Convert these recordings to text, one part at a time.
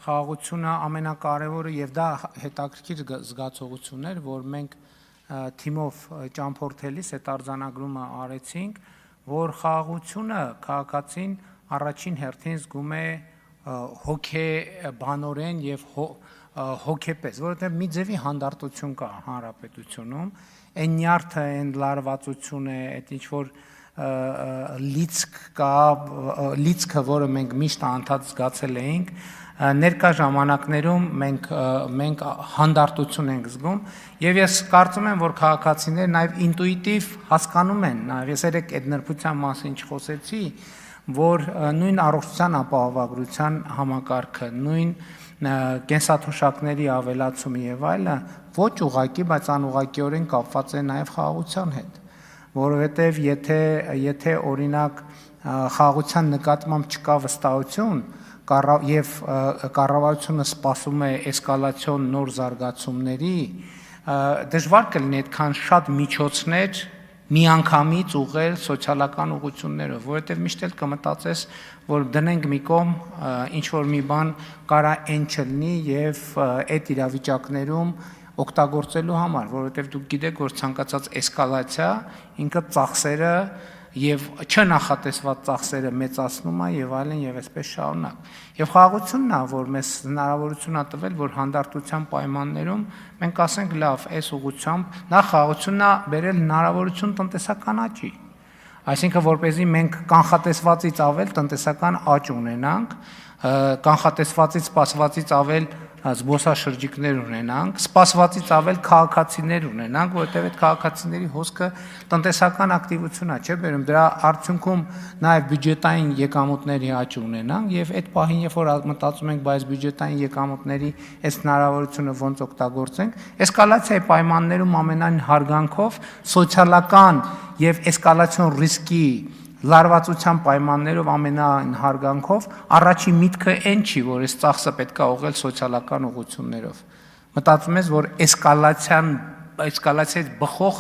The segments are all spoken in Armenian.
խաղաղությունը ամենակարևորը եւ դա հետաքրքիր զգացողություն էր, որ մենք թիմով ճամփորդելիս այդ արձանագրումը արեցինք, որ խաղաղությունը քաղաքացին առաջին հերթին զգում է հոգեբանորեն եւ հոգեպես, որովհետեւ մի ձևի հանդարտություն կա հանրապետությունում, այն նյարդը, այն լարվածությունը, այդ ինչ որ լիցք կա, լիցքը, որը մենք միշտ անդադ զգացել էինք, ներկա ժամանակներում մենք հանդարտություն ենք զգում եւ ես կարծում եմ, որ քաղաքացիները նաեւ ինտուիտիվ հասկանում են, նաեւ ես երեք այդ նրբության մասին չխոսեցի, որ նույն առողջության ապահովագրության համակարգը, նույն կենսաթոշակների ավելացումը եւ այլը ոչ ուղղակի, բայց անուղղակիորեն կապված է նաեւ խաղաղության հետ, որովհետեւ եթե օրինակ խաղաղության նկատմամբ չկա վստահություն եւ կառավարությունը սպասում է էսկալացիոն նոր զարգացումների, դժվար կլինի այդքան շատ միջոցներ միանգամից ուղղել սոցիալական ուղղություններով, որովհետև միշտ էլ կմտածես, որ դնենք մի կողմ ինչ որ մի բան կարա այն չլինի եւ այդ իրավիճակներում օգտագործելու համար, որովհետև դուք գիտեք, որ ցանկացած էսկալացիա ինքը ծախսերը եւ չնախատեսված ծախսերը մեծացնում է եւ այլն եւ այսպես շարունակ։ Եվ խաղաղությունն է, որ մեզ հնարավորություն է տվել, որ հանդարտության պայմաններում մենք ասենք լավ, այս ուղղությամբ նախ խաղաղությունն է բերել հնարավորություն տնտեսական աճի։ Այսինքն որպեսզի մենք կանխատեսվածից ավել տնտեսական աճ ունենանք, կանխատեսվածից սպասվածից ավել զբոսաշրջիկներ ունենանք, սպասվածից ավել քաղաքացիներ ունենանք, որովհետև այդ քաղաքացիների հոսքը տնտեսական ակտիվություն է, չէ՞, բերում դրա արդյունքում նաև բյուջետային եկամուտների աճ ունենանք եւ այդ պահին, երբ որ մտածում ենք, բայց բյուջետային եկամուտների այս հնարավորությունը ոնց օգտագործենք, էսկալացիայի պայմաններում ամենայն հարգանքով սոցիալական եւ էսկալացիոն ռիսկի լարվածության պայմաններով ամենայն հարգանքով առաջի միտքը այն չի, որ այս ծախսը պետք է ուղղել սոցիալական ուղղություններով։ Մտածում ես, որ էսկալացիայից բխող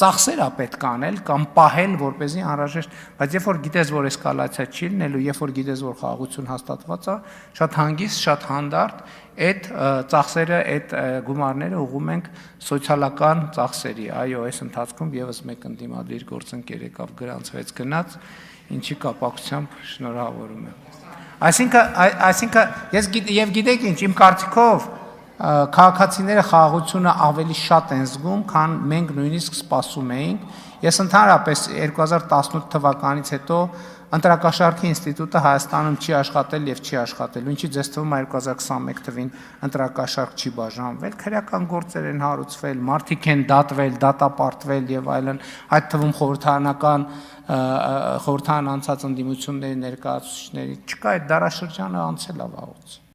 ծախսեր է պետք անել կամ պահել, որպեսզի անհրաժեշտ, բայց երբ որ գիտես, որ էսկալացիա չի լինելու, երբ որ գիտես, որ խաղաղություն հաստատված է, շատ հանգիստ, շատ հանդարտ այդ ծախսերը, այդ գումարները ուղղում ենք սոցիալական ծախսերի։ Այո, այս ընթացքում եւս մեկ ընդդիմադիր գործընկեր եկավ գրանցվեց գնաց, ինչի կապակցությամբ շնորհավորում եմ։ Այսինքն ես եւ գիտեք ինչ, իմ կարծիքով քաղաքացիները խաղաղությունը ավելի շատ են զգում, քան մենք նույնիսկ սպասում էինք։ Ես ընդհանրապես 2018 թվականից հետո ընտրակաշառքի ինստիտուտը Հայաստանում չի աշխատել եւ չի աշխատելու, ինչի ձեզ թվում է 2021 թվին ընտրակաշառք չի բաժանվել, քրեական գործեր են հարուցվել, մարդիկ են դատվել, դատապարտվել եւ այլն, այդ թվում խորհրդարանական անցած ընդդիմությունների ներկայացուցիչների, չկա այդ դարաշրջանը անցել է վաղուց։